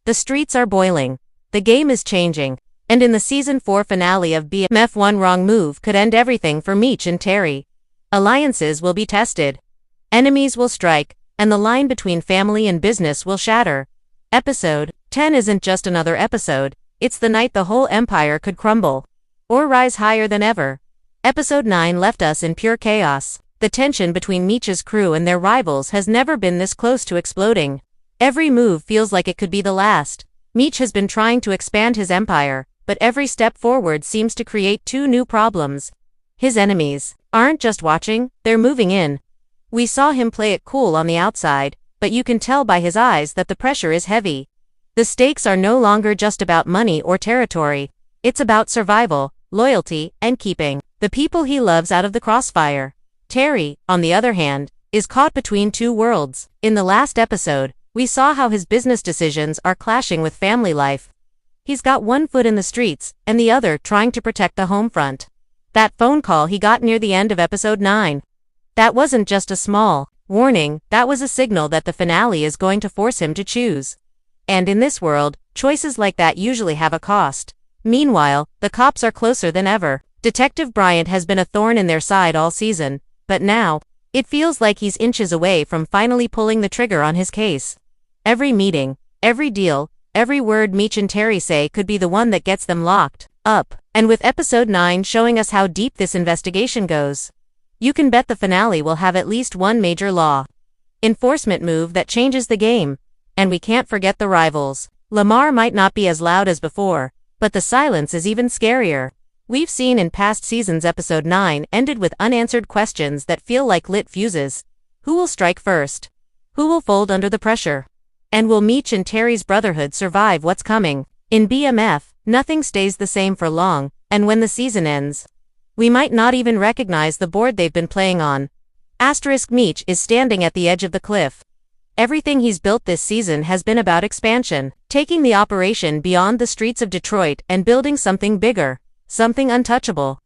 The streets are boiling. The game is changing. And in the Season 4 finale of BMF, one wrong move could end everything for Meech and Terry. Alliances will be tested. Enemies will strike, and the line between family and business will shatter. Episode 10 isn't just another episode, it's the night the whole empire could crumble. Or rise higher than ever. Episode 9 left us in pure chaos. The tension between Meech's crew and their rivals has never been this close to exploding. Every move feels like it could be the last. Meech has been trying to expand his empire, but every step forward seems to create two new problems. His enemies aren't just watching, they're moving in. We saw him play it cool on the outside, but you can tell by his eyes that the pressure is heavy. The stakes are no longer just about money or territory. It's about survival, loyalty, and keeping the people he loves out of the crossfire. Terry, on the other hand, is caught between two worlds. In the last episode, we saw how his business decisions are clashing with family life. He's got one foot in the streets, and the other trying to protect the home front. That phone call he got near the end of episode 9. That wasn't just a small warning, that was a signal that the finale is going to force him to choose. And in this world, choices like that usually have a cost. Meanwhile, the cops are closer than ever. Detective Bryant has been a thorn in their side all season, but now, it feels like he's inches away from finally pulling the trigger on his case. Every meeting, every deal, every word Meech and Terry say could be the one that gets them locked up. And with episode 9 showing us how deep this investigation goes, you can bet the finale will have at least one major law enforcement move that changes the game. And we can't forget the rivals. Lamar might not be as loud as before, but the silence is even scarier. We've seen in past seasons episode 9 ended with unanswered questions that feel like lit fuses. Who will strike first? Who will fold under the pressure? And will Meech and Terry's brotherhood survive what's coming? In BMF, nothing stays the same for long, and when the season ends, we might not even recognize the board they've been playing on. Meech is standing at the edge of the cliff. Everything he's built this season has been about expansion, taking the operation beyond the streets of Detroit and building something bigger, something untouchable.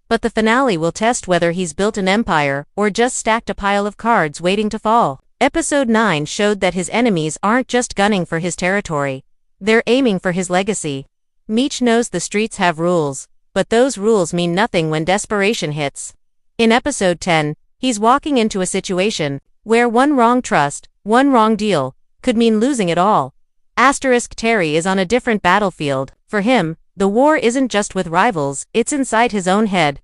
But the finale will test whether he's built an empire or just stacked a pile of cards waiting to fall. Episode 9 showed that his enemies aren't just gunning for his territory. They're aiming for his legacy. Meech knows the streets have rules, but those rules mean nothing when desperation hits. In episode 10, he's walking into a situation where one wrong trust, one wrong deal, could mean losing it all. Terry is on a different battlefield. For him, the war isn't just with rivals, it's inside his own head.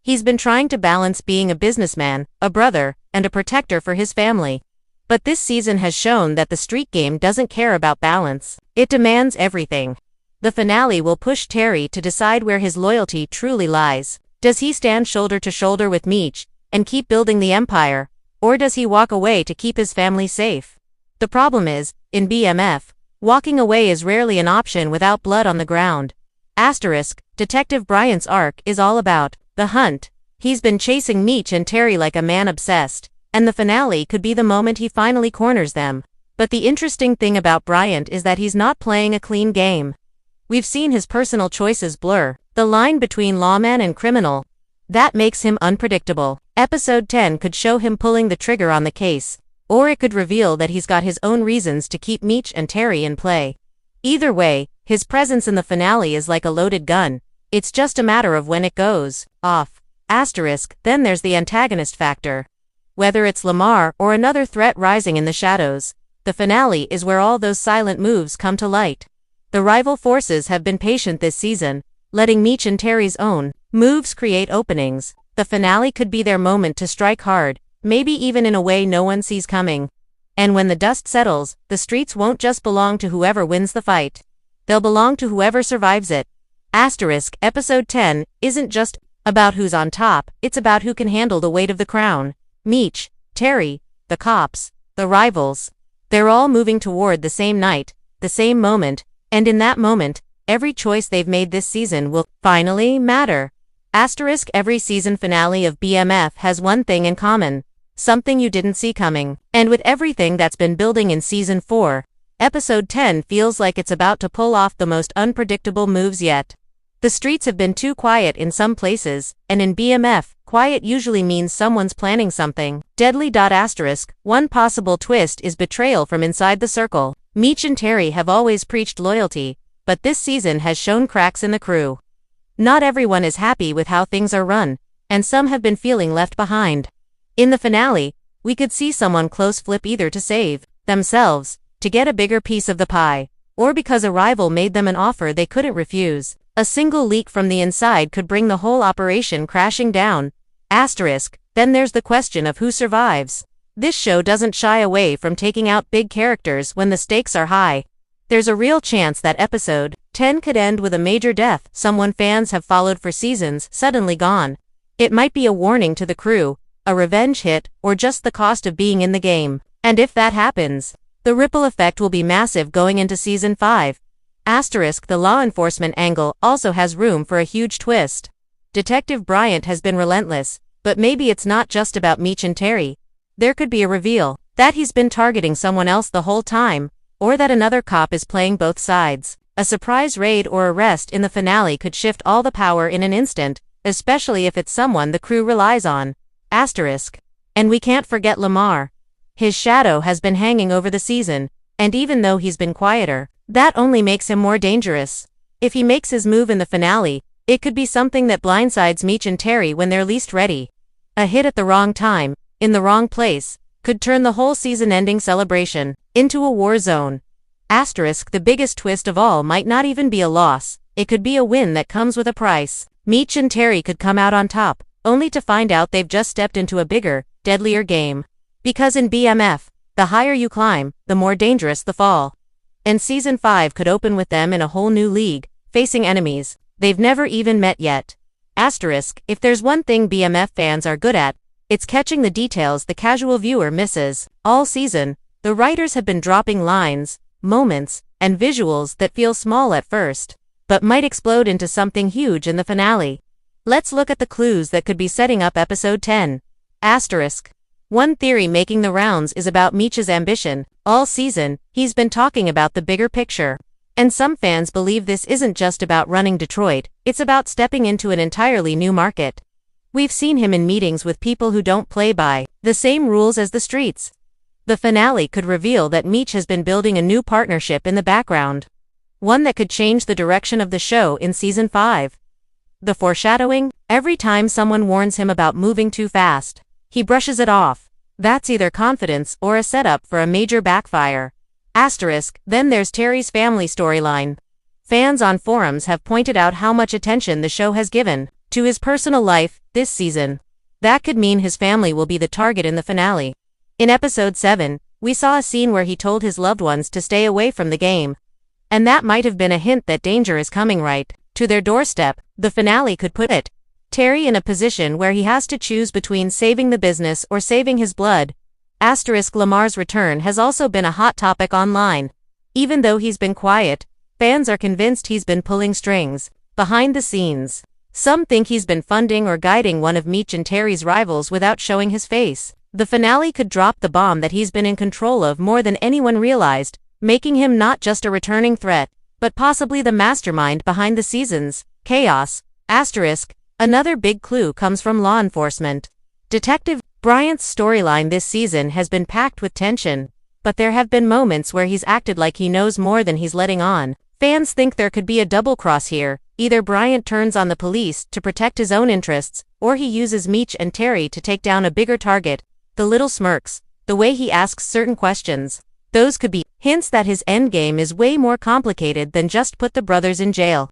He's been trying to balance being a businessman, a brother, and a protector for his family. But this season has shown that the street game doesn't care about balance. It demands everything. The finale will push Terry to decide where his loyalty truly lies. Does he stand shoulder to shoulder with Meech and keep building the empire? Or does he walk away to keep his family safe? The problem is, in BMF, walking away is rarely an option without blood on the ground. Detective Bryant's arc is all about the hunt. He's been chasing Meech and Terry like a man obsessed, and the finale could be the moment he finally corners them. But the interesting thing about Bryant is that he's not playing a clean game. We've seen his personal choices blur the line between lawman and criminal. That makes him unpredictable. Episode 10 could show him pulling the trigger on the case, or it could reveal that he's got his own reasons to keep Meech and Terry in play. Either way, his presence in the finale is like a loaded gun. It's just a matter of when it goes off. Then there's the antagonist factor. Whether it's Lamar or another threat rising in the shadows, the finale is where all those silent moves come to light. The rival forces have been patient this season, letting Meech and Terry's own moves create openings. The finale could be their moment to strike hard, maybe even in a way no one sees coming. And when the dust settles, the streets won't just belong to whoever wins the fight. They'll belong to whoever survives it. Episode 10 isn't just about who's on top, it's about who can handle the weight of the crown. Meech, Terry, the cops, the rivals. They're all moving toward the same night, the same moment, and in that moment, every choice they've made this season will finally matter. Every season finale of BMF has one thing in common. Something you didn't see coming. And with everything that's been building in season 4, episode 10 feels like it's about to pull off the most unpredictable moves yet. The streets have been too quiet in some places, and in BMF, quiet usually means someone's planning something deadly. One possible twist is betrayal from inside the circle. Meech and Terry have always preached loyalty, but this season has shown cracks in the crew. Not everyone is happy with how things are run, and some have been feeling left behind. In the finale, we could see someone close flip either to save themselves, to get a bigger piece of the pie, or because a rival made them an offer they couldn't refuse. A single leak from the inside could bring the whole operation crashing down. Then there's the question of who survives. This show doesn't shy away from taking out big characters when the stakes are high. There's a real chance that episode 10 could end with a major death, someone fans have followed for seasons, suddenly gone. It might be a warning to the crew, a revenge hit, or just the cost of being in the game. And if that happens, the ripple effect will be massive going into season 5. The law enforcement angle also has room for a huge twist. Detective Bryant has been relentless, but maybe it's not just about Meech and Terry. There could be a reveal that he's been targeting someone else the whole time, or that another cop is playing both sides. A surprise raid or arrest in the finale could shift all the power in an instant, especially if it's someone the crew relies on. And we can't forget Lamar. His shadow has been hanging over the season, and even though he's been quieter, that only makes him more dangerous. If he makes his move in the finale, it could be something that blindsides Meech and Terry when they're least ready. A hit at the wrong time, in the wrong place, could turn the whole season-ending celebration into a war zone. The biggest twist of all might not even be a loss, it could be a win that comes with a price. Meech and Terry could come out on top, only to find out they've just stepped into a bigger, deadlier game. Because in BMF, the higher you climb, the more dangerous the fall. And season 5 could open with them in a whole new league, facing enemies they've never even met yet. If there's one thing BMF fans are good at, it's catching the details the casual viewer misses. All season, the writers have been dropping lines, moments, and visuals that feel small at first, but might explode into something huge in the finale. Let's look at the clues that could be setting up episode 10. One theory making the rounds is about Meech's ambition. All season, he's been talking about the bigger picture. And some fans believe this isn't just about running Detroit, it's about stepping into an entirely new market. We've seen him in meetings with people who don't play by the same rules as the streets. The finale could reveal that Meech has been building a new partnership in the background. One that could change the direction of the show in season 5. The foreshadowing? Every time someone warns him about moving too fast, he brushes it off. That's either confidence or a setup for a major backfire. Then there's Terry's family storyline. Fans on forums have pointed out how much attention the show has given to his personal life this season. That could mean his family will be the target in the finale. In episode 7, we saw a scene where he told his loved ones to stay away from the game. And that might have been a hint that danger is coming right to their doorstep. The finale could put Terry in a position where he has to choose between saving the business or saving his blood. Lamar's return has also been a hot topic online. Even though he's been quiet, fans are convinced he's been pulling strings behind the scenes. Some think he's been funding or guiding one of Meech and Terry's rivals without showing his face. The finale could drop the bomb that he's been in control of more than anyone realized, making him not just a returning threat, but possibly the mastermind behind the season's chaos. Another big clue comes from law enforcement. Detective Bryant's storyline this season has been packed with tension, but there have been moments where he's acted like he knows more than he's letting on. Fans think there could be a double cross here. Either Bryant turns on the police to protect his own interests, or he uses Meech and Terry to take down a bigger target. The little smirks, the way he asks certain questions, those could be hints that his endgame is way more complicated than just put the brothers in jail.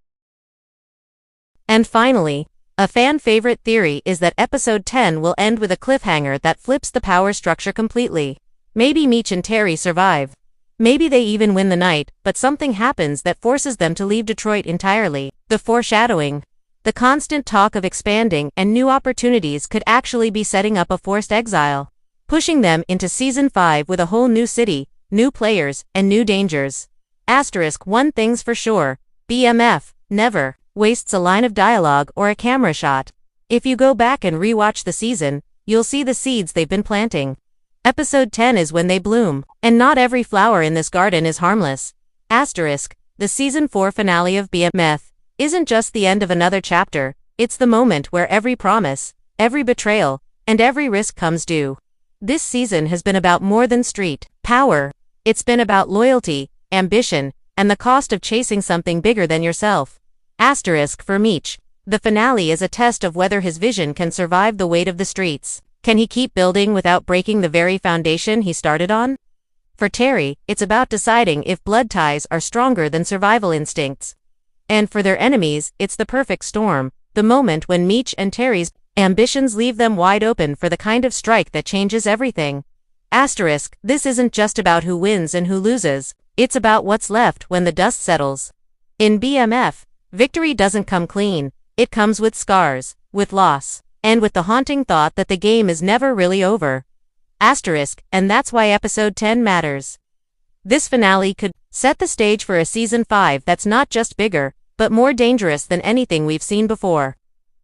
And finally, a fan favorite theory is that episode 10 will end with a cliffhanger that flips the power structure completely. Maybe Meech and Terry survive. Maybe they even win the night, but something happens that forces them to leave Detroit entirely. The foreshadowing. The constant talk of expanding and new opportunities could actually be setting up a forced exile, pushing them into season 5 with a whole new city, new players, and new dangers. One thing's for sure, BMF never wastes a line of dialogue or a camera shot. If you go back and rewatch the season, you'll see the seeds they've been planting. Episode 10 is when they bloom, and not every flower in this garden is harmless. The season 4 finale of BMF isn't just the end of another chapter, it's the moment where every promise, every betrayal, and every risk comes due. This season has been about more than street power. It's been about loyalty, ambition, and the cost of chasing something bigger than yourself. Asterisk for Meech. The finale is a test of whether his vision can survive the weight of the streets. Can he keep building without breaking the very foundation he started on? For Terry, it's about deciding if blood ties are stronger than survival instincts. And for their enemies, it's the perfect storm, the moment when Meech and Terry's ambitions leave them wide open for the kind of strike that changes everything. Asterisk, this isn't just about who wins and who loses, it's about what's left when the dust settles. In BMF, victory doesn't come clean, it comes with scars, with loss, and with the haunting thought that the game is never really over. Asterisk, and that's why episode 10 matters. This finale could set the stage for a season 5 that's not just bigger, but more dangerous than anything we've seen before.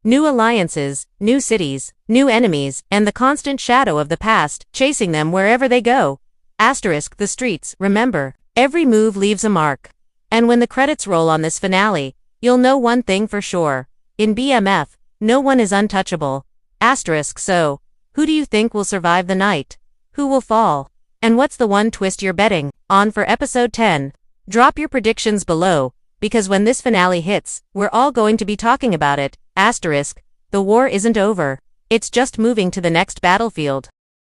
New alliances, new cities, new enemies, and the constant shadow of the past, chasing them wherever they go. Asterisk the streets, remember, every move leaves a mark. And when the credits roll on this finale, you'll know one thing for sure. In BMF, no one is untouchable. Asterisk so, who do you think will survive the night? Who will fall? And what's the one twist you're betting on for episode 10? Drop your predictions below, because when this finale hits, we're all going to be talking about it. Asterisk, the war isn't over. It's just moving to the next battlefield.